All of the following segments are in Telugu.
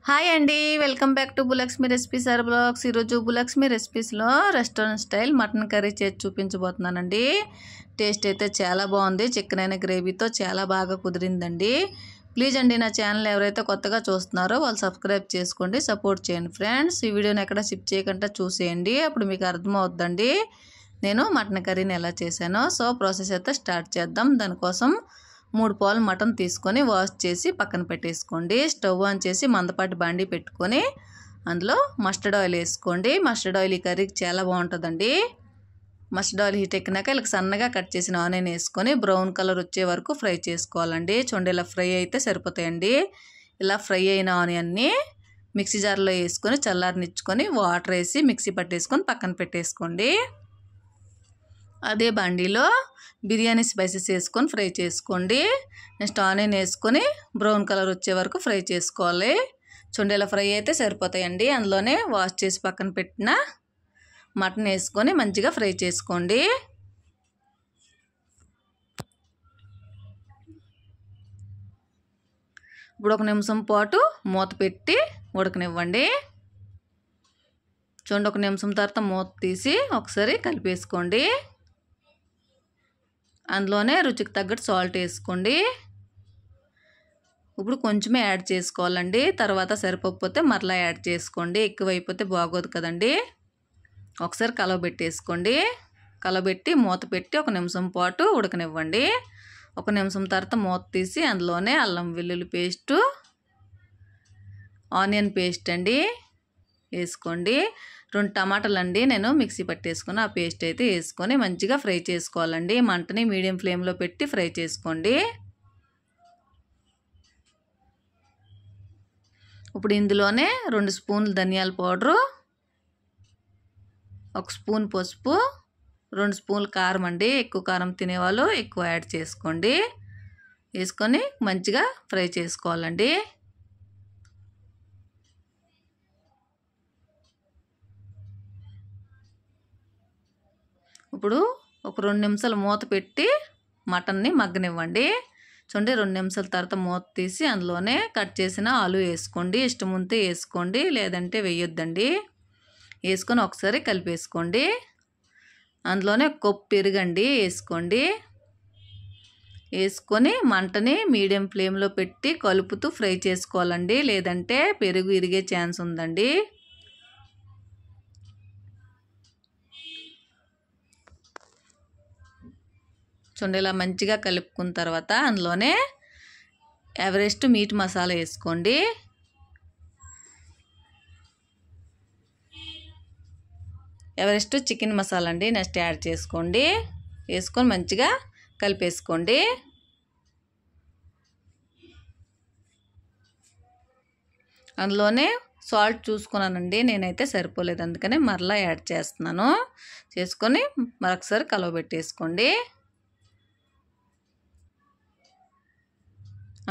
హాయ్ అండి, welcome back to Bhulakshmi recipes or blogs. ఈరోజు భూలక్ష్మి రెసిపీస్లో రెస్టారెంట్ స్టైల్ మటన్ కర్రీ చేసి చూపించబోతున్నానండి. టేస్ట్ అయితే చాలా బాగుంది. చికెన్ అయిన గ్రేవీతో చాలా బాగా కుదిరిందండి. ప్లీజ్ అండి, నా ఛానల్ ఎవరైతే కొత్తగా చూస్తున్నారో వాళ్ళు సబ్స్క్రైబ్ చేసుకోండి, సపోర్ట్ చేయండి ఫ్రెండ్స్. ఈ వీడియోని ఎక్కడ స్కిప్ చేయకుండా చూసేయండి, అప్పుడు మీకు అర్థమవుద్దండి నేను మటన్ కర్రీని ఎలా చేశానో. సో ప్రాసెస్ అయితే స్టార్ట్ చేద్దాం. దానికోసం 3 పాలు మటన్ తీసుకొని వాష్ చేసి పక్కన పెట్టేసుకోండి. స్టవ్ ఆన్ చేసి మందపాటి బాండీ పెట్టుకొని అందులో మస్టర్డ్ ఆయిల్ వేసుకోండి. మస్టర్డ్ ఆయిల్ ఈ కర్రీకి చాలా బాగుంటుందండి. మస్టర్డ్ ఆయిల్ హీట్ ఎక్కినాక ఇలా సన్నగా కట్ చేసిన ఆనియన్ వేసుకొని బ్రౌన్ కలర్ వచ్చే వరకు ఫ్రై చేసుకోవాలండి. చూడండి, ఇలా ఫ్రై అయితే సరిపోతాయండి. ఇలా ఫ్రై అయిన ఆనియన్ని మిక్సీ జార్లో వేసుకొని చల్లారనిచ్చుకొని వాటర్ వేసి మిక్సీ పట్టేసుకొని పక్కన పెట్టేసుకోండి. అదే బండిలో బిర్యానీ స్పైసెస్ వేసుకొని ఫ్రై చేసుకోండి. నెక్స్ట్ ఆనియన్ వేసుకొని బ్రౌన్ కలర్ వచ్చే వరకు ఫ్రై చేసుకోవాలి. చూడండి, ఇలా ఫ్రై అయితే సరిపోతాయండి. అందులోనే వాష్ చేసి పక్కన పెట్టిన మటన్ వేసుకొని మంచిగా ఫ్రై చేసుకోండి. ఇప్పుడు 1 నిమిషం పాటు మూత పెట్టి ఉడకనివ్వండి. చూడండి, 1 నిమిషం తర్వాత మూత తీసి ఒకసారి కలిపేసుకోండి. అందులోనే రుచికి తగ్గట్టు సాల్ట్ వేసుకోండి. ఇప్పుడు కొంచెమే యాడ్ చేసుకోవాలండి. తర్వాత సరిపోకపోతే మరలా యాడ్ చేసుకోండి. ఎక్కువైపోతే బాగోదు కదండి. ఒకసారి కలవబెట్టేసుకోండి. కలవబెట్టి మూత పెట్టి 1 నిమిషం పాటు ఉడకనివ్వండి. 1 నిమిషం తర్వాత మూత తీసి అందులోనే అల్లం వెల్లుల్లి పేస్టు, ఆనియన్ పేస్ట్ అండి వేసుకోండి. 2 టమాటాలు అండి నేను మిక్సీ పట్టేసుకుని ఆ పేస్ట్ అయితే వేసుకొని మంచిగా ఫ్రై చేసుకోవాలండి. మంటని మీడియం ఫ్లేమ్లో పెట్టి ఫ్రై చేసుకోండి. ఇప్పుడు ఇందులోనే 2 స్పూన్లు ధనియాల పౌడరు, 1 స్పూన్ పసుపు, 2 స్పూన్లు కారం అండి. ఎక్కువ కారం తినేవాళ్ళు ఎక్కువ యాడ్ చేసుకోండి. వేసుకొని మంచిగా ఫ్రై చేసుకోవాలండి. ఇప్పుడు ఒక 2 నిమిషాలు మూత పెట్టి మటన్ని మగ్గనివ్వండి. చూడండి, 2 నిమిషాల తర్వాత మూత తీసి అందులోనే కట్ చేసిన ఆలు వేసుకోండి. ఇష్టం ఉంటే వేసుకోండి, లేదంటే వేయొద్దండి. వేసుకొని ఒకసారి కలిపేసుకోండి. అందులోనే కప్పు పెరుగండి వేసుకోండి. వేసుకొని మంటని మీడియం ఫ్లేమ్లో పెట్టి కలుపుతూ ఫ్రై చేసుకోవాలండి, లేదంటే పెరుగు ఇరిగే ఛాన్స్ ఉందండి. చూడండి, ఇలా మంచిగా కలుపుకున్న తర్వాత అందులోనే ఎవరెస్ట్ మీట్ మసాలా వేసుకోండి. ఎవరెస్ట్ చికెన్ మసాలా అండి నెక్స్ట్ యాడ్ చేసుకోండి. వేసుకొని మంచిగా కలిపేసుకోండి. అందులోనే సాల్ట్ చూసుకున్నానండి, నేనైతే సరిపోలేదు, అందుకని మరలా యాడ్ చేస్తున్నాను. చేసుకొని మరొకసారి కలవబెట్టేసుకోండి.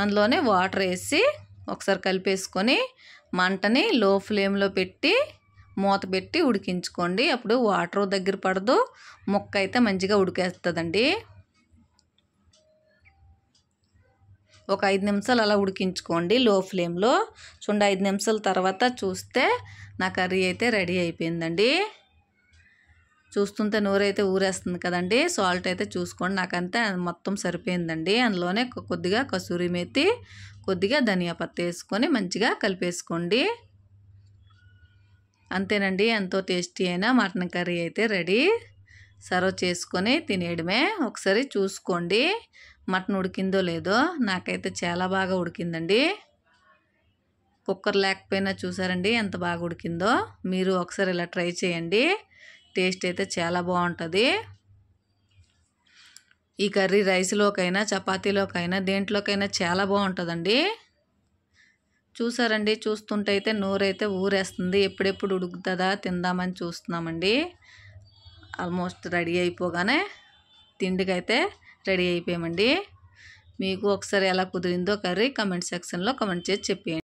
అందులోనే వాటర్ వేసి ఒకసారి కలిపేసుకొని మంటని లో ఫ్లేమ్లో పెట్టి మూత పెట్టి ఉడికించుకోండి. అప్పుడు వాటర్ దగ్గర పడదు, ముక్క అయితే మంచిగా ఉడికేస్తుందండి. ఒక 5 నిమిషాలు అలా ఉడికించుకోండి లో ఫ్లేమ్లో. చూడండి, 5 నిమిషాల తర్వాత చూస్తే నా కర్రీ అయితే రెడీ అయిపోయిందండి. చూస్తుంటే నోరైతే ఊరేస్తుంది కదండి. సాల్ట్ అయితే చూసుకోండి, నాకంతే మొత్తం సరిపోయిందండి. అందులోనే కొద్దిగా కసూరి మేతి, కొద్దిగా ధనియా పత్తి వేసుకొని మంచిగా కలిపేసుకోండి. అంతేనండి, ఎంతో టేస్టీ అయిన మటన్ కర్రీ అయితే రెడీ. సర్వ్ చేసుకొని తినేయడమే. ఒకసారి చూసుకోండి మటన్ ఉడికిందో లేదో. నాకైతే చాలా బాగా ఉడికిందండి. కుక్కర్ లేకపోయినా చూసారండి ఎంత బాగా ఉడికిందో. మీరు ఒకసారి ఇలా ట్రై చేయండి, టేస్ట్ అయితే చాలా బాగుంటుంది. ఈ కర్రీ రైస్లోకైనా చపాతీలోకైనా దేంట్లోకైనా చాలా బాగుంటుందండి. చూసారండి, చూస్తుంటే అయితే నోరైతే ఊరేస్తుంది. ఎప్పుడెప్పుడు ఉడుకుతుందా తిందామని చూస్తున్నామండి. ఆల్మోస్ట్ రెడీ అయిపోగానే తిండికైతే రెడీ అయిపోయామండి. మీకు ఒకసారి ఎలా కుదిరిందో కర్రీ కమెంట్ సెక్షన్లో కమెంట్ చేసి చెప్పేయండి.